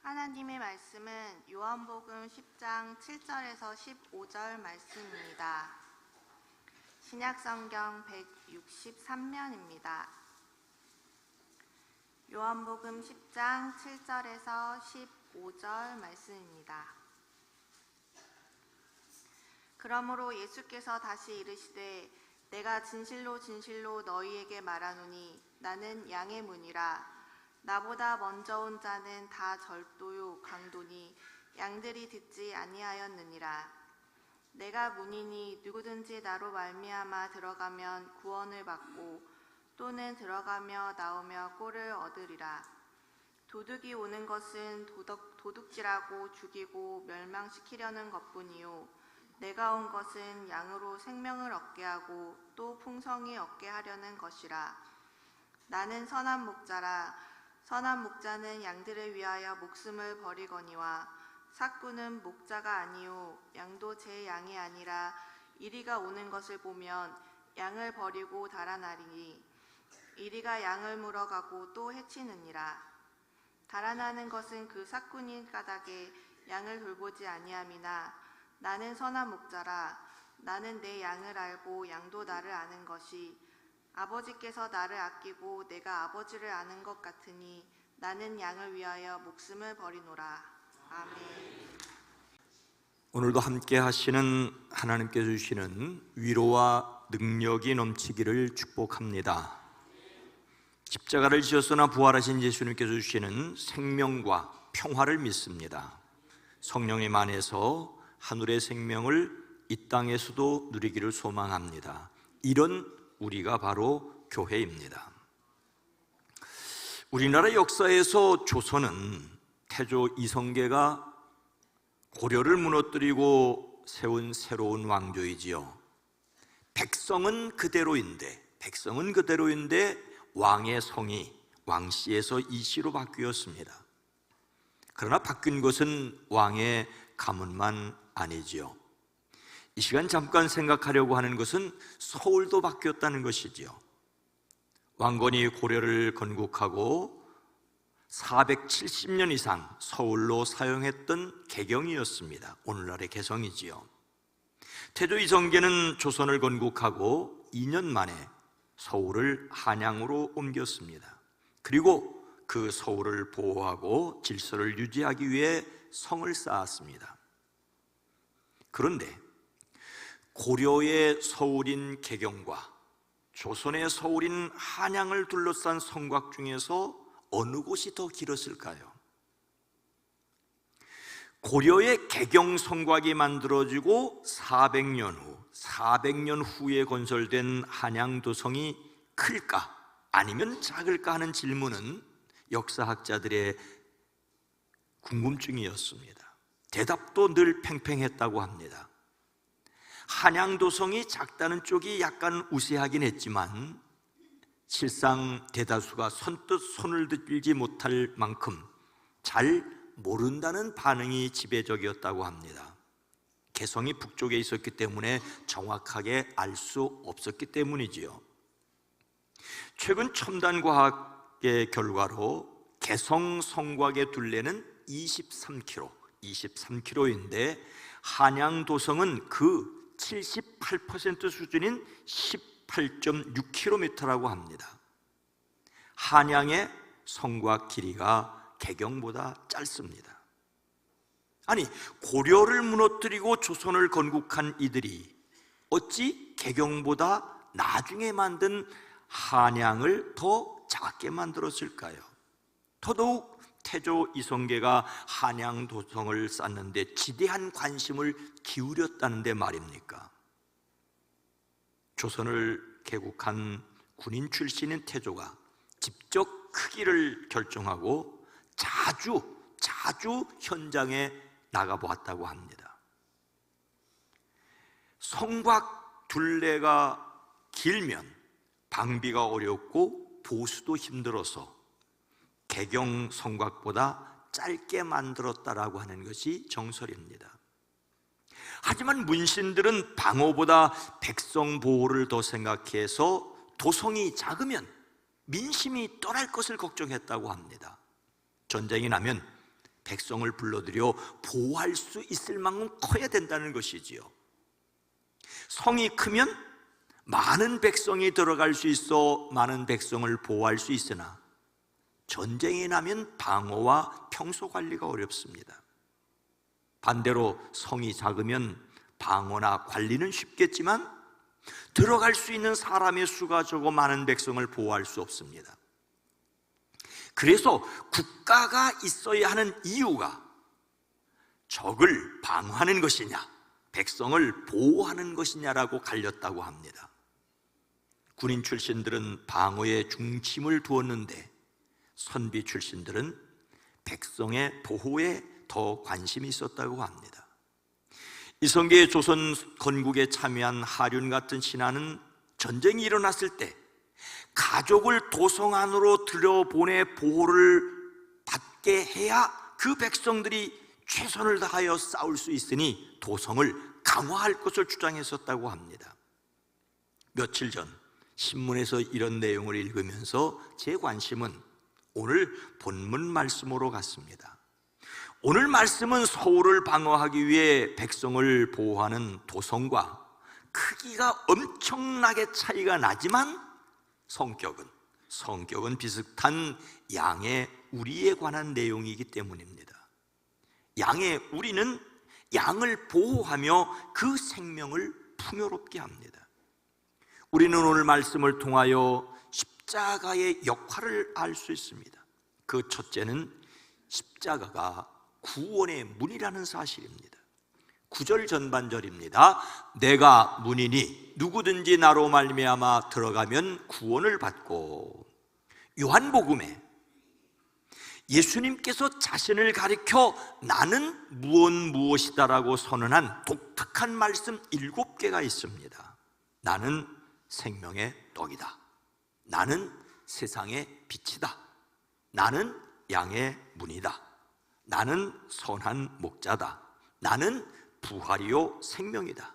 하나님의 말씀은 요한복음 10장 7절에서 15절 말씀입니다. 신약성경 163면입니다. 요한복음 10장 7절에서 15절 말씀입니다. 그러므로 예수께서 다시 이르시되 내가 진실로 진실로 너희에게 말하노니 나는 양의 문이라. 나보다 먼저 온 자는 다 절도요 강도니 양들이 듣지 아니하였느니라. 내가 문이니 누구든지 나로 말미암아 들어가면 구원을 받고 또는 들어가며 나오며 꼴을 얻으리라. 도둑이 오는 것은 도둑질하고 죽이고 멸망시키려는 것뿐이요 내가 온 것은 양으로 생명을 얻게 하고 또 풍성히 얻게 하려는 것이라. 나는 선한 목자라. 선한 목자는 양들을 위하여 목숨을 버리거니와 삭구는 목자가 아니요 양도 제 양이 아니라 이리가 오는 것을 보면 양을 버리고 달아나리니 이리가 양을 물어가고 또 해치느니라. 달아나는 것은 그 삭구니 까닭에 양을 돌보지 아니함이나 나는 선한 목자라. 나는 내 양을 알고 양도 나를 아는 것이 아버지께서 나를 아끼고 내가 아버지를 아는 것 같으니 나는 양을 위하여 목숨을 버리노라. 아멘. 오늘도 함께 하시는 하나님께서 주시는 위로와 능력이 넘치기를 축복합니다. 십자가를 지었으나 부활하신 예수님께서 주시는 생명과 평화를 믿습니다. 성령님 안에서 하늘의 생명을 이 땅에서도 누리기를 소망합니다. 이런 우리가 바로 교회입니다. 우리나라 역사에서 조선은 태조 이성계가 고려를 무너뜨리고 세운 새로운 왕조이지요. 백성은 그대로인데 왕의 성이 왕씨에서 이씨로 바뀌었습니다. 그러나 바뀐 것은 왕의 가문만 아니지요. 이 시간 잠깐 생각하려고 하는 것은 서울도 바뀌었다는 것이지요. 왕건이 고려를 건국하고 470년 이상 서울로 사용했던 개경이었습니다. 오늘날의 개성이지요. 태조 이성계는 조선을 건국하고 2년 만에 서울을 한양으로 옮겼습니다. 그리고 그 서울을 보호하고 질서를 유지하기 위해 성을 쌓았습니다. 그런데 고려의 서울인 개경과 조선의 서울인 한양을 둘러싼 성곽 중에서 어느 곳이 더 길었을까요? 고려의 개경 성곽이 만들어지고 400년 후에 건설된 한양도성이 클까 아니면 작을까 하는 질문은 역사학자들의 궁금증이었습니다. 대답도 늘 팽팽했다고 합니다. 한양도성이 작다는 쪽이 약간 우세하긴 했지만 실상 대다수가 선뜻 손을 들지 못할 만큼 잘 모른다는 반응이 지배적이었다고 합니다. 개성이 북쪽에 있었기 때문에 정확하게 알 수 없었기 때문이지요. 최근 첨단 과학의 결과로 개성 성곽의 둘레는 23km인데 한양도성은 그 78% 수준인 18.6km라고 합니다. 한양의 성곽 길이가 개경보다 짧습니다. 아니, 고려를 무너뜨리고 조선을 건국한 이들이 어찌 개경보다 나중에 만든 한양을 더 작게 만들었을까요? 더더욱 태조 이성계가 한양도성을 쌓는데 지대한 관심을 기울였다는데 말입니까? 조선을 개국한 군인 출신인 태조가 직접 크기를 결정하고 자주 현장에 나가보았다고 합니다. 성곽 둘레가 길면 방비가 어렵고 보수도 힘들어서 개경 성곽보다 짧게 만들었다라고 하는 것이 정설입니다. 하지만 문신들은 방어보다 백성 보호를 더 생각해서 도성이 작으면 민심이 떠날 것을 걱정했다고 합니다. 전쟁이 나면 백성을 불러들여 보호할 수 있을 만큼 커야 된다는 것이지요. 성이 크면 많은 백성이 들어갈 수 있어 많은 백성을 보호할 수 있으나 전쟁이 나면 방어와 평소 관리가 어렵습니다. 반대로 성이 작으면 방어나 관리는 쉽겠지만 들어갈 수 있는 사람의 수가 적어 많은 백성을 보호할 수 없습니다. 그래서 국가가 있어야 하는 이유가 적을 방어하는 것이냐, 백성을 보호하는 것이냐라고 갈렸다고 합니다. 군인 출신들은 방어에 중심을 두었는데 선비 출신들은 백성의 보호에 더 관심이 있었다고 합니다. 이성계의 조선 건국에 참여한 하륜 같은 신하는 전쟁이 일어났을 때 가족을 도성 안으로 들여보내 보호를 받게 해야 그 백성들이 최선을 다하여 싸울 수 있으니 도성을 강화할 것을 주장했었다고 합니다. 며칠 전 신문에서 이런 내용을 읽으면서 제 관심은 오늘 본문 말씀으로 갔습니다. 오늘 말씀은 서울을 방어하기 위해 백성을 보호하는 도성과 크기가 엄청나게 차이가 나지만 성격은 비슷한 양의 우리에 관한 내용이기 때문입니다. 양의 우리는 양을 보호하며 그 생명을 풍요롭게 합니다. 우리는 오늘 말씀을 통하여 십자가의 역할을 알 수 있습니다. 그 첫째는 십자가가 구원의 문이라는 사실입니다. 9절 전반절입니다. 내가 문이니 누구든지 나로 말미암아 들어가면 구원을 받고. 요한복음에 예수님께서 자신을 가리켜 나는 무엇이다라고 선언한 독특한 말씀 7개가 있습니다. 나는 생명의 떡이다. 나는 세상의 빛이다. 나는 양의 문이다. 나는 선한 목자다. 나는 부활이요 생명이다.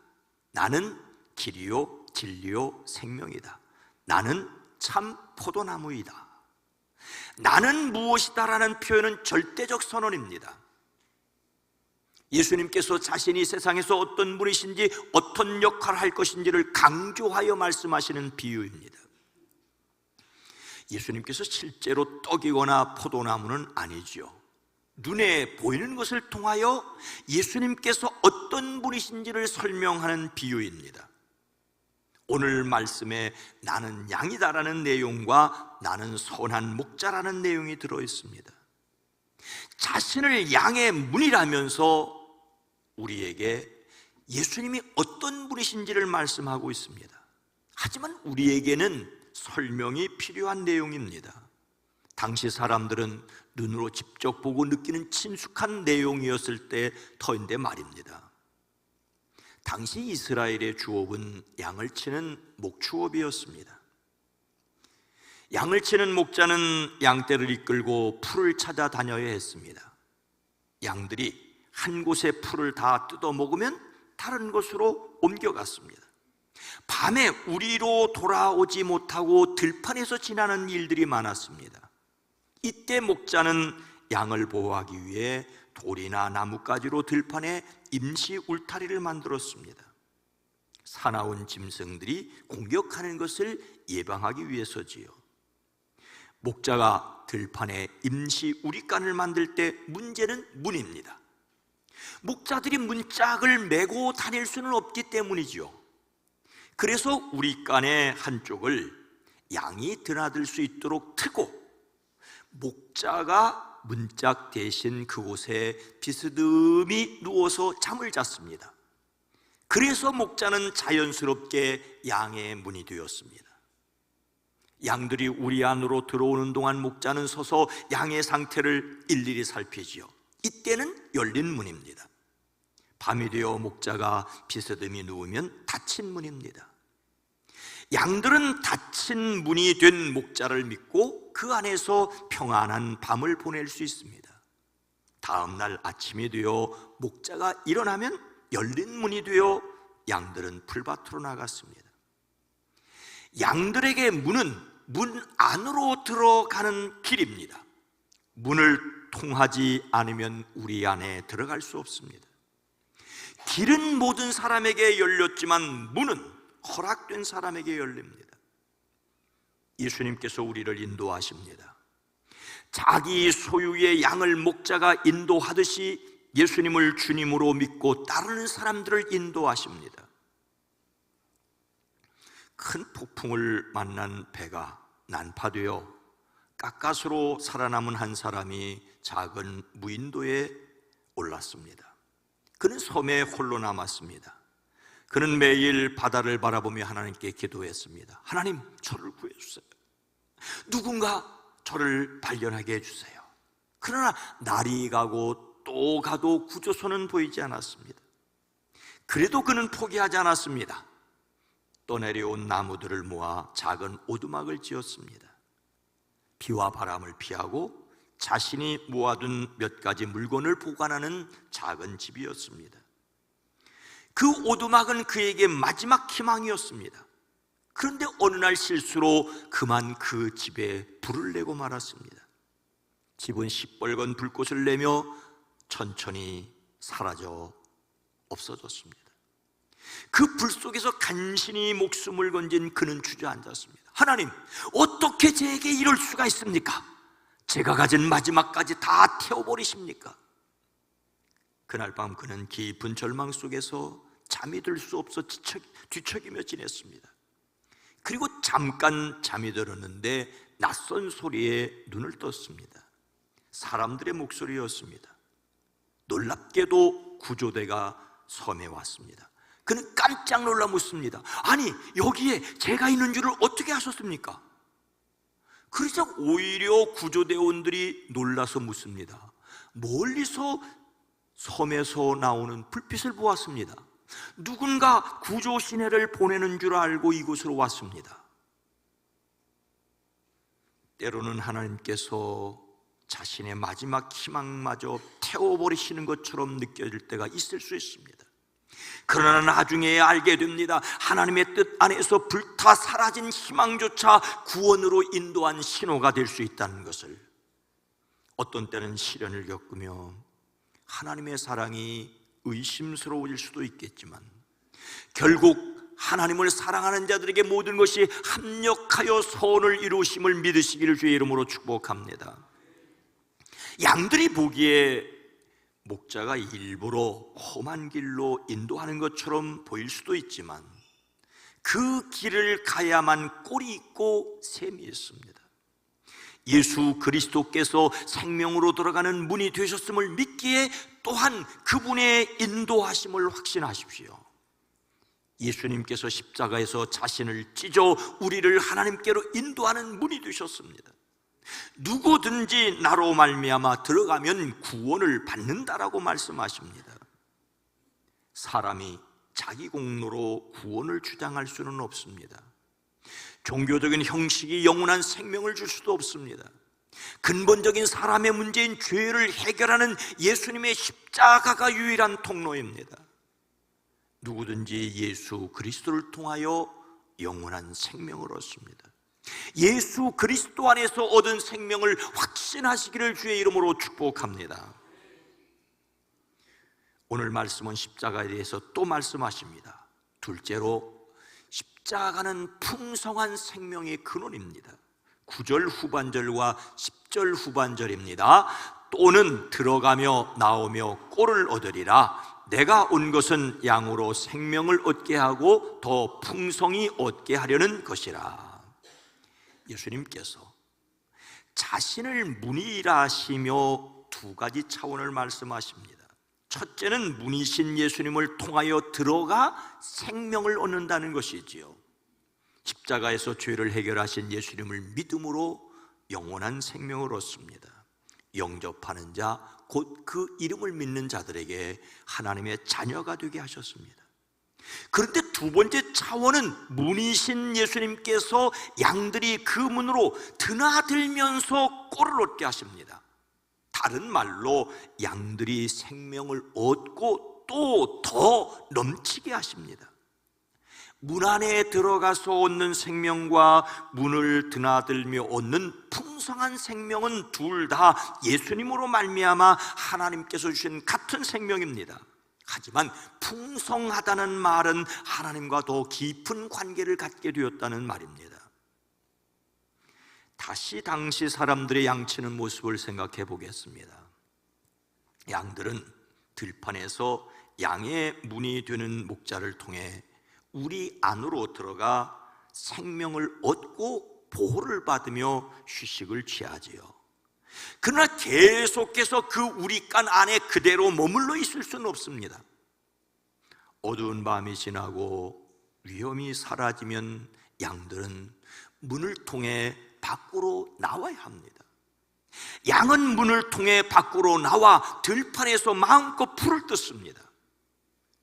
나는 길이요 진리요 생명이다. 나는 참 포도나무이다. 나는 무엇이다라는 표현은 절대적 선언입니다. 예수님께서 자신이 세상에서 어떤 분이신지 어떤 역할을 할 것인지를 강조하여 말씀하시는 비유입니다. 예수님께서 실제로 떡이거나 포도나무는 아니지요. 눈에 보이는 것을 통하여 예수님께서 어떤 분이신지를 설명하는 비유입니다. 오늘 말씀에 나는 양이다라는 내용과 나는 선한 목자라는 내용이 들어있습니다. 자신을 양의 문이라면서 우리에게 예수님이 어떤 분이신지를 말씀하고 있습니다. 하지만 우리에게는 설명이 필요한 내용입니다. 당시 사람들은 눈으로 직접 보고 느끼는 친숙한 내용이었을 때 터인데 말입니다. 당시 이스라엘의 주업은 양을 치는 목축업이었습니다. 양을 치는 목자는 양떼를 이끌고 풀을 찾아 다녀야 했습니다. 양들이 한 곳에 풀을 다 뜯어 먹으면 다른 곳으로 옮겨갔습니다. 밤에 우리로 돌아오지 못하고 들판에서 지나는 일들이 많았습니다. 이때 목자는 양을 보호하기 위해 돌이나 나뭇가지로 들판에 임시 울타리를 만들었습니다. 사나운 짐승들이 공격하는 것을 예방하기 위해서지요. 목자가 들판에 임시 우리간을 만들 때 문제는 문입니다. 목자들이 문짝을 메고 다닐 수는 없기 때문이지요. 그래서 우리간의 한쪽을 양이 드나들 수 있도록 트고 목자가 문짝 대신 그곳에 비스듬히 누워서 잠을 잤습니다. 그래서 목자는 자연스럽게 양의 문이 되었습니다. 양들이 우리 안으로 들어오는 동안 목자는 서서 양의 상태를 일일이 살피지요. 이때는 열린 문입니다. 밤이 되어 목자가 비스듬히 누우면 닫힌 문입니다. 양들은 닫힌 문이 된 목자를 믿고 그 안에서 평안한 밤을 보낼 수 있습니다. 다음 날 아침이 되어 목자가 일어나면 열린 문이 되어 양들은 풀밭으로 나갔습니다. 양들에게 문은 문 안으로 들어가는 길입니다. 문을 통하지 않으면 우리 안에 들어갈 수 없습니다. 길은 모든 사람에게 열렸지만 문은 허락된 사람에게 열립니다. 예수님께서 우리를 인도하십니다. 자기 소유의 양을 목자가 인도하듯이 예수님을 주님으로 믿고 따르는 사람들을 인도하십니다. 큰 폭풍을 만난 배가 난파되어 가까스로 살아남은 한 사람이 작은 무인도에 올랐습니다. 그는 섬에 홀로 남았습니다. 그는 매일 바다를 바라보며 하나님께 기도했습니다. 하나님, 저를 구해주세요. 누군가 저를 발견하게 해주세요. 그러나 날이 가고 또 가도 구조선은 보이지 않았습니다. 그래도 그는 포기하지 않았습니다. 떠내려온 나무들을 모아 작은 오두막을 지었습니다. 비와 바람을 피하고 자신이 모아둔 몇 가지 물건을 보관하는 작은 집이었습니다. 그 오두막은 그에게 마지막 희망이었습니다. 그런데 어느 날 실수로 그만 그 집에 불을 내고 말았습니다. 집은 시뻘건 불꽃을 내며 천천히 사라져 없어졌습니다. 그 불 속에서 간신히 목숨을 건진 그는 주저앉았습니다. 하나님, 어떻게 제게 이럴 수가 있습니까? 제가 가진 마지막까지 다 태워버리십니까? 그날 밤 그는 깊은 절망 속에서 잠이 들 수 없어 뒤척이며 지냈습니다. 그리고 잠깐 잠이 들었는데 낯선 소리에 눈을 떴습니다. 사람들의 목소리였습니다. 놀랍게도 구조대가 섬에 왔습니다. 그는 깜짝 놀라 묻습니다. 아니, 여기에 제가 있는 줄을 어떻게 아셨습니까? 그러자 오히려 구조대원들이 놀라서 묻습니다. 멀리서 섬에서 나오는 불빛을 보았습니다. 누군가 구조 시내를 보내는 줄 알고 이곳으로 왔습니다. 때로는 하나님께서 자신의 마지막 희망마저 태워버리시는 것처럼 느껴질 때가 있을 수 있습니다. 그러나 나중에 알게 됩니다. 하나님의 뜻 안에서 불타 사라진 희망조차 구원으로 인도한 신호가 될 수 있다는 것을. 어떤 때는 시련을 겪으며 하나님의 사랑이 의심스러워질 수도 있겠지만 결국 하나님을 사랑하는 자들에게 모든 것이 합력하여 선을 이루심을 믿으시기를 주의 이름으로 축복합니다. 양들이 보기에 목자가 일부러 험한 길로 인도하는 것처럼 보일 수도 있지만 그 길을 가야만 꼴이 있고 셈이 있습니다. 예수 그리스도께서 생명으로 들어가는 문이 되셨음을 믿기에 또한 그분의 인도하심을 확신하십시오. 예수님께서 십자가에서 자신을 찢어 우리를 하나님께로 인도하는 문이 되셨습니다. 누구든지 나로 말미암아 들어가면 구원을 받는다라고 말씀하십니다. 사람이 자기 공로로 구원을 주장할 수는 없습니다. 종교적인 형식이 영원한 생명을 줄 수도 없습니다. 근본적인 사람의 문제인 죄를 해결하는 예수님의 십자가가 유일한 통로입니다. 누구든지 예수 그리스도를 통하여 영원한 생명을 얻습니다. 예수 그리스도 안에서 얻은 생명을 확신하시기를 주의 이름으로 축복합니다. 오늘 말씀은 십자가에 대해서 또 말씀하십니다. 둘째로 십자가는 풍성한 생명의 근원입니다. 9절 후반절과 10절 후반절입니다. 또는 들어가며 나오며 꼴을 얻으리라. 내가 온 것은 양으로 생명을 얻게 하고 더 풍성히 얻게 하려는 것이라. 예수님께서 자신을 문이라 하시며 두 가지 차원을 말씀하십니다. 첫째는 문이신 예수님을 통하여 들어가 생명을 얻는다는 것이지요. 십자가에서 죄를 해결하신 예수님을 믿음으로 영원한 생명을 얻습니다. 영접하는 자, 곧 그 이름을 믿는 자들에게 하나님의 자녀가 되게 하셨습니다. 그런데 두 번째 차원은 문이신 예수님께서 양들이 그 문으로 드나들면서 꼴을 얻게 하십니다. 다른 말로 양들이 생명을 얻고 또 더 넘치게 하십니다. 문 안에 들어가서 얻는 생명과 문을 드나들며 얻는 풍성한 생명은 둘 다 예수님으로 말미암아 하나님께서 주신 같은 생명입니다. 하지만 풍성하다는 말은 하나님과 더 깊은 관계를 갖게 되었다는 말입니다. 다시 당시 사람들의 양치는 모습을 생각해 보겠습니다. 양들은 들판에서 양의 문이 되는 목자를 통해 우리 안으로 들어가 생명을 얻고 보호를 받으며 휴식을 취하지요. 그러나 계속해서 그 우리간 안에 그대로 머물러 있을 수는 없습니다. 어두운 밤이 지나고 위험이 사라지면 양들은 문을 통해 밖으로 나와야 합니다. 양은 문을 통해 밖으로 나와 들판에서 마음껏 풀을 뜯습니다.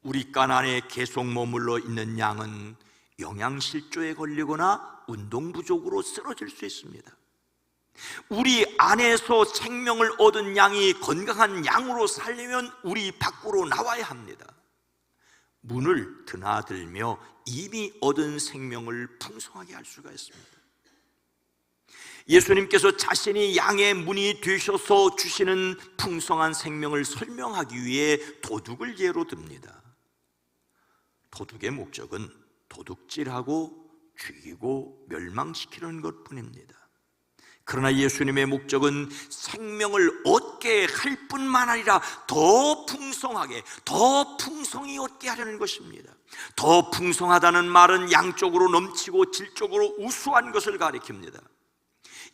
우리간 안에 계속 머물러 있는 양은 영양실조에 걸리거나 운동 부족으로 쓰러질 수 있습니다. 우리 안에서 생명을 얻은 양이 건강한 양으로 살려면 우리 밖으로 나와야 합니다. 문을 드나들며 이미 얻은 생명을 풍성하게 할 수가 있습니다. 예수님께서 자신이 양의 문이 되셔서 주시는 풍성한 생명을 설명하기 위해 도둑을 예로 듭니다. 도둑의 목적은 도둑질하고 죽이고 멸망시키는 것뿐입니다. 그러나 예수님의 목적은 생명을 얻게 할 뿐만 아니라 더 풍성하게, 더 풍성히 얻게 하려는 것입니다. 더 풍성하다는 말은 양적으로 넘치고 질적으로 우수한 것을 가리킵니다.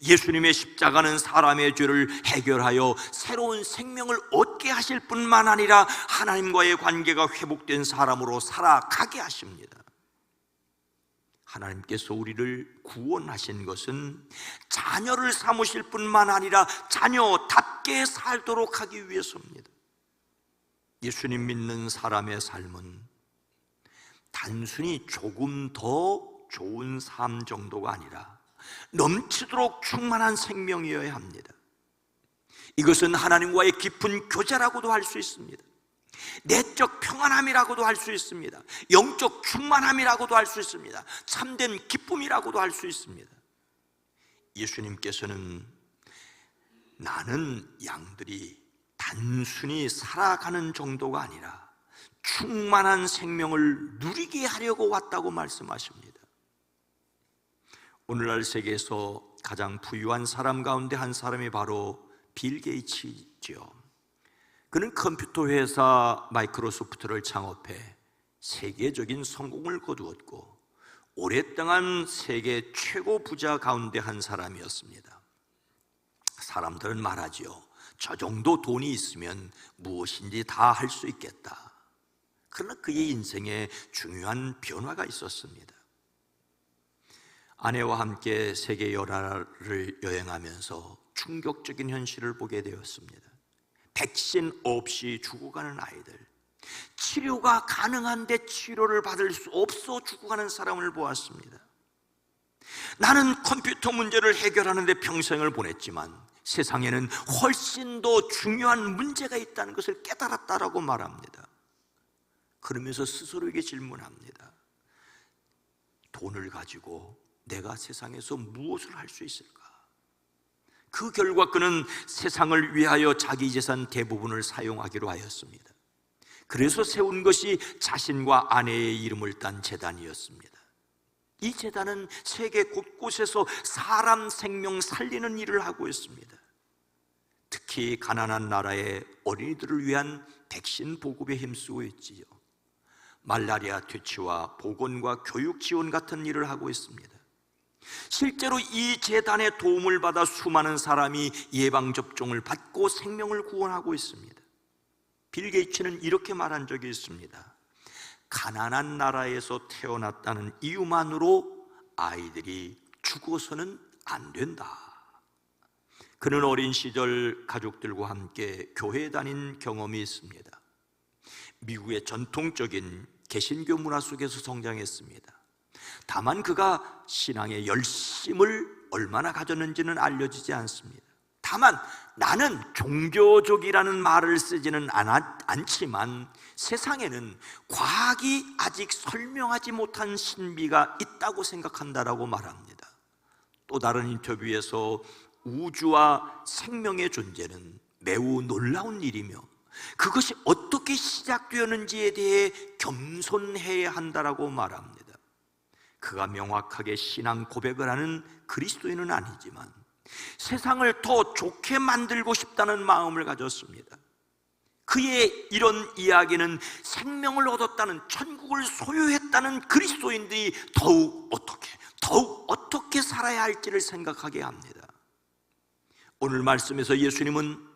예수님의 십자가는 사람의 죄를 해결하여 새로운 생명을 얻게 하실 뿐만 아니라 하나님과의 관계가 회복된 사람으로 살아가게 하십니다. 하나님께서 우리를 구원하신 것은 자녀를 삼으실 뿐만 아니라 자녀답게 살도록 하기 위해서입니다. 예수님 믿는 사람의 삶은 단순히 조금 더 좋은 삶 정도가 아니라 넘치도록 충만한 생명이어야 합니다. 이것은 하나님과의 깊은 교제라고도 할 수 있습니다. 내적 평안함이라고도 할 수 있습니다. 영적 충만함이라고도 할 수 있습니다. 참된 기쁨이라고도 할 수 있습니다. 예수님께서는 나는 양들이 단순히 살아가는 정도가 아니라 충만한 생명을 누리게 하려고 왔다고 말씀하십니다. 오늘날 세계에서 가장 부유한 사람 가운데 한 사람이 바로 빌 게이츠죠. 그는 컴퓨터 회사 마이크로소프트를 창업해 세계적인 성공을 거두었고 오랫동안 세계 최고 부자 가운데 한 사람이었습니다. 사람들은 말하지요. 저 정도 돈이 있으면 무엇인지 다 할 수 있겠다. 그러나 그의 인생에 중요한 변화가 있었습니다. 아내와 함께 세계 열화를 여행하면서 충격적인 현실을 보게 되었습니다. 백신 없이 죽어가는 아이들, 치료가 가능한데 치료를 받을 수 없어 죽어가는 사람을 보았습니다. 나는 컴퓨터 문제를 해결하는 데 평생을 보냈지만 세상에는 훨씬 더 중요한 문제가 있다는 것을 깨달았다라고 말합니다. 그러면서 스스로에게 질문합니다. 돈을 가지고 내가 세상에서 무엇을 할 수 있을까? 그 결과 그는 세상을 위하여 자기 재산 대부분을 사용하기로 하였습니다. 그래서 세운 것이 자신과 아내의 이름을 딴 재단이었습니다. 이 재단은 세계 곳곳에서 사람 생명 살리는 일을 하고 있습니다. 특히 가난한 나라의 어린이들을 위한 백신 보급에 힘쓰고 있지요. 말라리아 퇴치와 보건과 교육 지원 같은 일을 하고 있습니다. 실제로 이 재단의 도움을 받아 수많은 사람이 예방접종을 받고 생명을 구원하고 있습니다. 빌 게이츠는 이렇게 말한 적이 있습니다. 가난한 나라에서 태어났다는 이유만으로 아이들이 죽어서는 안 된다. 그는 어린 시절 가족들과 함께 교회에 다닌 경험이 있습니다. 미국의 전통적인 개신교 문화 속에서 성장했습니다. 다만 그가 신앙의 열심을 얼마나 가졌는지는 알려지지 않습니다. 다만 나는 종교적이라는 말을 쓰지는 않지만 세상에는 과학이 아직 설명하지 못한 신비가 있다고 생각한다라고 말합니다. 또 다른 인터뷰에서 우주와 생명의 존재는 매우 놀라운 일이며 그것이 어떻게 시작되었는지에 대해 겸손해야 한다라고 말합니다. 그가 명확하게 신앙 고백을 하는 그리스도인은 아니지만 세상을 더 좋게 만들고 싶다는 마음을 가졌습니다. 그의 이런 이야기는 생명을 얻었다는, 천국을 소유했다는 그리스도인들이 더욱 어떻게 살아야 할지를 생각하게 합니다. 오늘 말씀에서 예수님은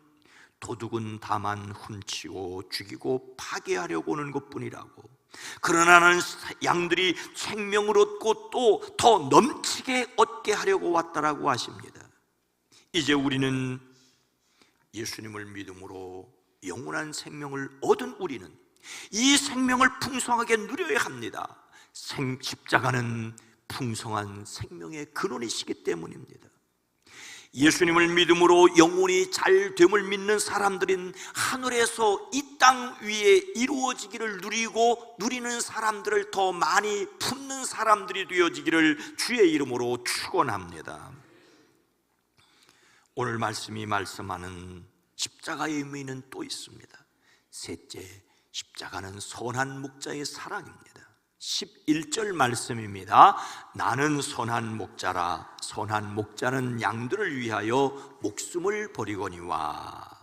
도둑은 다만 훔치고 죽이고 파괴하려고 오는 것뿐이라고, 그러나 나는 양들이 생명을 얻고 또 더 넘치게 얻게 하려고 왔다라고 하십니다. 이제 우리는 예수님을 믿음으로 영원한 생명을 얻은 우리는 이 생명을 풍성하게 누려야 합니다. 십자가는 풍성한 생명의 근원이시기 때문입니다. 예수님을 믿음으로 영혼이 잘 됨을 믿는 사람들은 하늘에서 이 땅 위에 이루어지기를 누리는 사람들을 더 많이 품는 사람들이 되어지기를 주의 이름으로 축원합니다. 오늘 말씀이 말씀하는 십자가의 의미는 또 있습니다. 셋째, 십자가는 선한 목자의 사랑입니다. 11절 말씀입니다. 나는 선한 목자라. 선한 목자는 양들을 위하여 목숨을 버리거니와.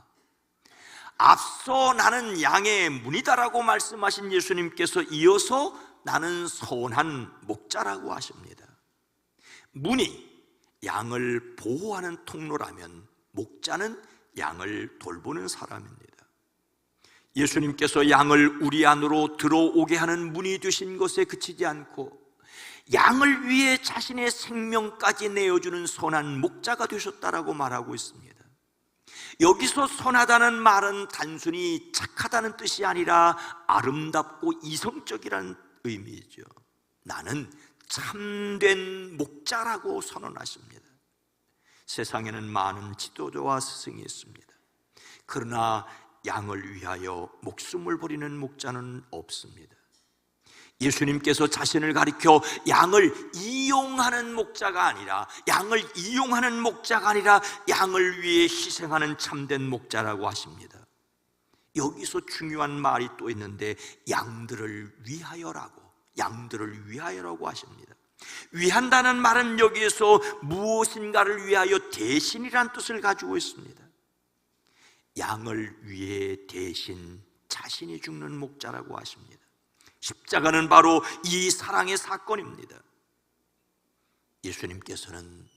앞서 나는 양의 문이다라고 말씀하신 예수님께서 이어서 나는 선한 목자라고 하십니다. 문이 양을 보호하는 통로라면 목자는 양을 돌보는 사람입니다. 예수님께서 양을 우리 안으로 들어오게 하는 문이 되신 것에 그치지 않고 양을 위해 자신의 생명까지 내어주는 선한 목자가 되셨다라고 말하고 있습니다. 여기서 선하다는 말은 단순히 착하다는 뜻이 아니라 아름답고 이성적이라는 의미이죠. 나는 참된 목자라고 선언하십니다. 세상에는 많은 지도자와 스승이 있습니다. 그러나 양을 위하여 목숨을 버리는 목자는 없습니다. 예수님께서 자신을 가리켜 양을 이용하는 목자가 아니라 양을 위해 희생하는 참된 목자라고 하십니다. 여기서 중요한 말이 또 있는데 양들을 위하여라고 하십니다. 위한다는 말은 여기에서 무엇인가를 위하여 대신이란 뜻을 가지고 있습니다. 양을 위해 대신 자신이 죽는 목자라고 하십니다. 십자가는 바로 이 사랑의 사건입니다. 예수님께서는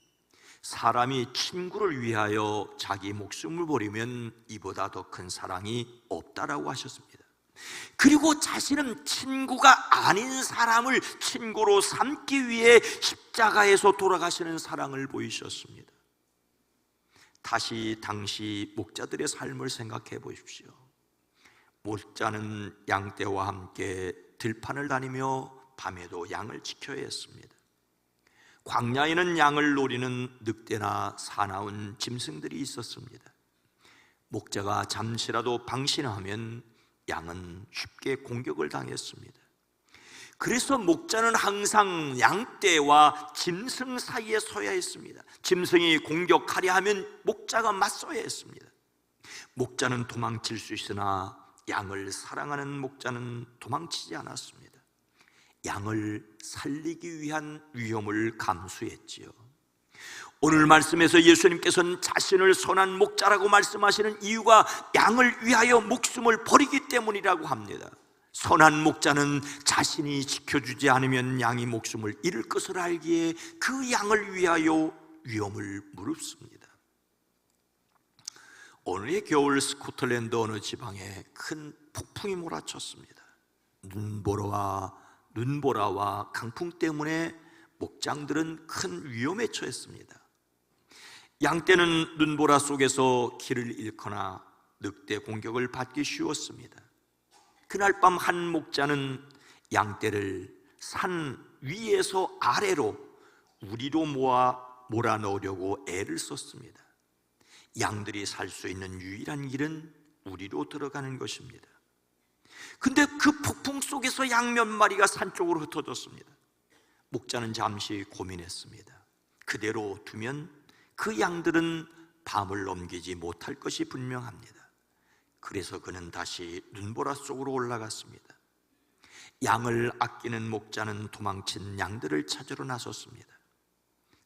사람이 친구를 위하여 자기 목숨을 버리면 이보다 더 큰 사랑이 없다라고 하셨습니다. 그리고 자신은 친구가 아닌 사람을 친구로 삼기 위해 십자가에서 돌아가시는 사랑을 보이셨습니다. 다시 당시 목자들의 삶을 생각해 보십시오. 목자는 양떼와 함께 들판을 다니며 밤에도 양을 지켜야 했습니다. 광야에는 양을 노리는 늑대나 사나운 짐승들이 있었습니다. 목자가 잠시라도 방심하면 양은 쉽게 공격을 당했습니다. 그래서 목자는 항상 양떼와 짐승 사이에 서야 했습니다. 짐승이 공격하려 하면 목자가 맞서야 했습니다. 목자는 도망칠 수 있으나 양을 사랑하는 목자는 도망치지 않았습니다. 양을 살리기 위한 위험을 감수했지요. 오늘 말씀에서 예수님께서는 자신을 선한 목자라고 말씀하시는 이유가 양을 위하여 목숨을 버리기 때문이라고 합니다. 선한 목자는 자신이 지켜주지 않으면 양이 목숨을 잃을 것을 알기에 그 양을 위하여 위험을 무릅습니다. 오늘의 겨울 스코틀랜드 어느 지방에 큰 폭풍이 몰아쳤습니다. 눈보라와 강풍 때문에 목장들은 큰 위험에 처했습니다. 양떼는 눈보라 속에서 길을 잃거나 늑대 공격을 받기 쉬웠습니다. 그날 밤 한 목자는 양떼를 산 위에서 아래로 우리로 몰아넣으려고 애를 썼습니다. 양들이 살 수 있는 유일한 길은 우리로 들어가는 것입니다. 근데 그 폭풍 속에서 양 몇 마리가 산 쪽으로 흩어졌습니다. 목자는 잠시 고민했습니다. 그대로 두면 그 양들은 밤을 넘기지 못할 것이 분명합니다. 그래서 그는 다시 눈보라 속으로 올라갔습니다. 양을 아끼는 목자는 도망친 양들을 찾으러 나섰습니다.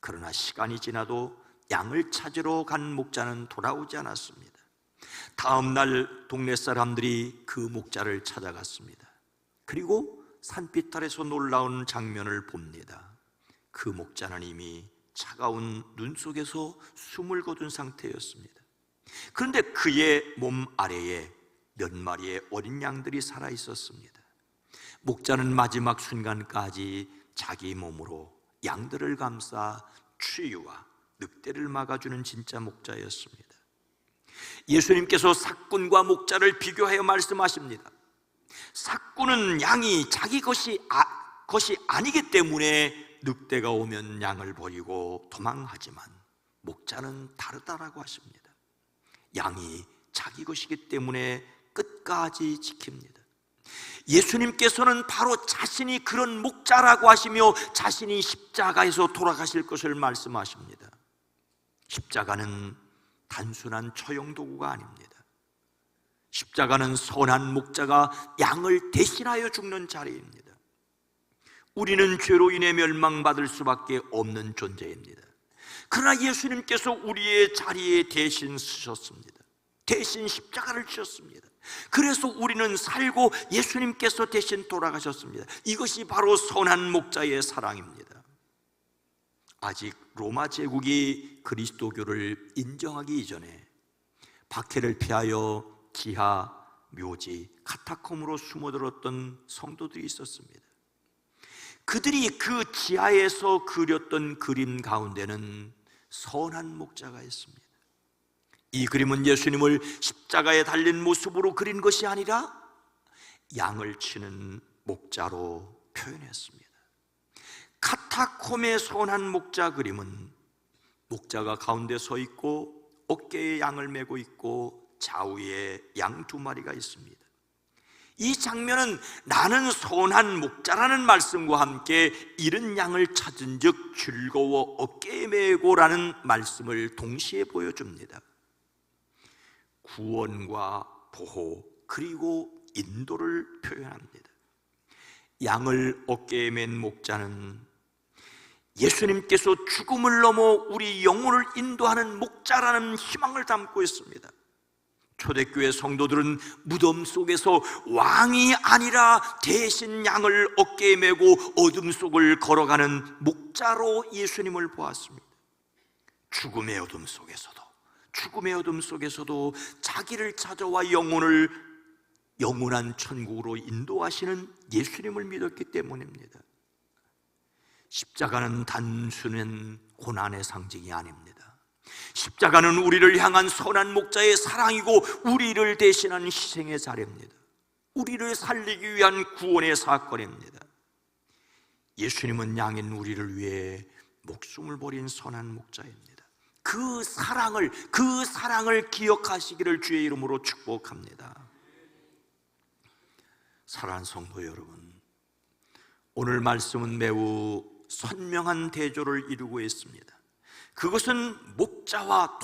그러나 시간이 지나도 양을 찾으러 간 목자는 돌아오지 않았습니다. 다음 날 동네 사람들이 그 목자를 찾아갔습니다. 그리고 산빛 아래서 놀라운 장면을 봅니다. 그 목자는 이미 차가운 눈 속에서 숨을 거둔 상태였습니다. 그런데 그의 몸 아래에 몇 마리의 어린 양들이 살아 있었습니다. 목자는 마지막 순간까지 자기 몸으로 양들을 감싸 추위와 늑대를 막아주는 진짜 목자였습니다. 예수님께서 삭군과 목자를 비교하여 말씀하십니다. 삭군은 양이 자기 것이 아니기 때문에 늑대가 오면 양을 버리고 도망하지만 목자는 다르다라고 하십니다. 양이 자기 것이기 때문에 끝까지 지킵니다. 예수님께서는 바로 자신이 그런 목자라고 하시며 자신이 십자가에서 돌아가실 것을 말씀하십니다. 십자가는 단순한 처형 도구가 아닙니다. 십자가는 선한 목자가 양을 대신하여 죽는 자리입니다. 우리는 죄로 인해 멸망받을 수밖에 없는 존재입니다. 그러나 예수님께서 우리의 자리에 대신 쓰셨습니다. 대신 십자가를 지셨습니다. 그래서 우리는 살고 예수님께서 대신 돌아가셨습니다. 이것이 바로 선한 목자의 사랑입니다. 아직 로마 제국이 그리스도교를 인정하기 이전에 박해를 피하여 지하, 묘지, 카타콤으로 숨어들었던 성도들이 있었습니다. 그들이 그 지하에서 그렸던 그림 가운데는 선한 목자가 있습니다. 이 그림은 예수님을 십자가에 달린 모습으로 그린 것이 아니라 양을 치는 목자로 표현했습니다. 카타콤의 선한 목자 그림은 목자가 가운데 서 있고 어깨에 양을 메고 있고 좌우에 양 두 마리가 있습니다. 이 장면은 나는 선한 목자라는 말씀과 함께 잃은 양을 찾은 즉 즐거워 어깨에 메고라는 말씀을 동시에 보여줍니다. 구원과 보호 그리고 인도를 표현합니다. 양을 어깨에 맨 목자는 예수님께서 죽음을 넘어 우리 영혼을 인도하는 목자라는 희망을 담고 있습니다. 초대교회 성도들은 무덤 속에서 왕이 아니라 대신 양을 어깨에 메고 어둠 속을 걸어가는 목자로 예수님을 보았습니다. 죽음의 어둠 속에서도 자기를 찾아와 영원한 천국으로 인도하시는 예수님을 믿었기 때문입니다. 십자가는 단순한 고난의 상징이 아닙니다. 십자가는 우리를 향한 선한 목자의 사랑이고 우리를 대신한 희생의 자리입니다. 우리를 살리기 위한 구원의 사건입니다. 예수님은 양인 우리를 위해 목숨을 버린 선한 목자입니다. 그 사랑을 기억하시기를 주의 이름으로 축복합니다. 사랑하는 성도 여러분, 오늘 말씀은 매우 선명한 대조를 이루고 있습니다. 그것은 목자와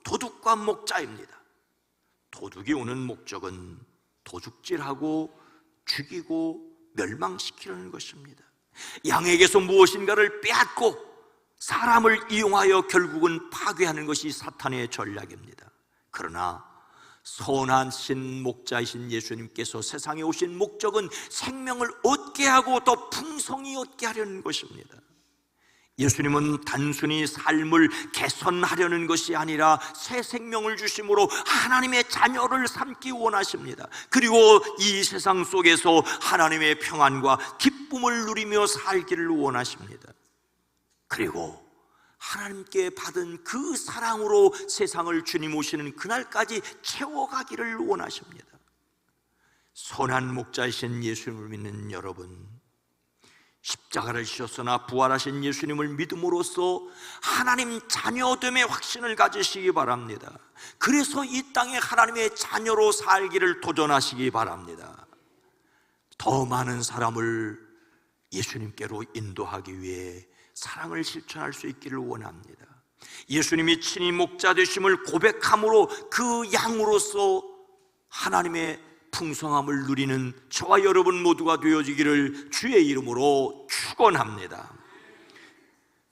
도둑과 목자입니다. 도둑이 오는 목적은 도둑질하고 죽이고 멸망시키려는 것입니다. 양에게서 무엇인가를 빼앗고 사람을 이용하여 결국은 파괴하는 것이 사탄의 전략입니다. 그러나 선하신 목자이신 예수님께서 세상에 오신 목적은 생명을 얻게 하고 더 풍성히 얻게 하려는 것입니다. 예수님은 단순히 삶을 개선하려는 것이 아니라 새 생명을 주심으로 하나님의 자녀를 삼기 원하십니다. 그리고 이 세상 속에서 하나님의 평안과 기쁨을 누리며 살기를 원하십니다. 그리고 하나님께 받은 그 사랑으로 세상을 주님 오시는 그날까지 채워가기를 원하십니다. 선한 목자이신 예수님을 믿는 여러분, 십자가를 지셨으나 부활하신 예수님을 믿음으로써 하나님 자녀됨의 확신을 가지시기 바랍니다. 그래서 이 땅에 하나님의 자녀로 살기를 도전하시기 바랍니다. 더 많은 사람을 예수님께로 인도하기 위해 사랑을 실천할 수 있기를 원합니다. 예수님이 친히 목자 되심을 고백함으로 그 양으로서 하나님의 풍성함을 누리는 저와 여러분 모두가 되어지기를 주의 이름으로 축원합니다.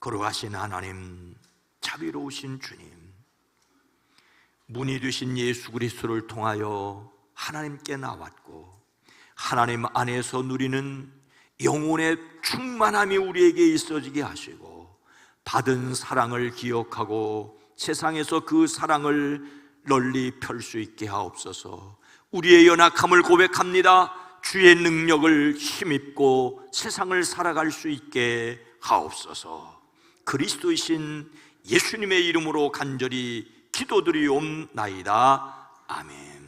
거룩하신 하나님, 자비로우신 주님, 문이 되신 예수 그리스도를 통하여 하나님께 나왔고 하나님 안에서 누리는 영혼의 충만함이 우리에게 있어지게 하시고 받은 사랑을 기억하고 세상에서 그 사랑을 널리 펼 수 있게 하옵소서. 우리의 연약함을 고백합니다. 주의 능력을 힘입고 세상을 살아갈 수 있게 하옵소서. 그리스도이신 예수님의 이름으로 간절히 기도드리옵나이다. 아멘.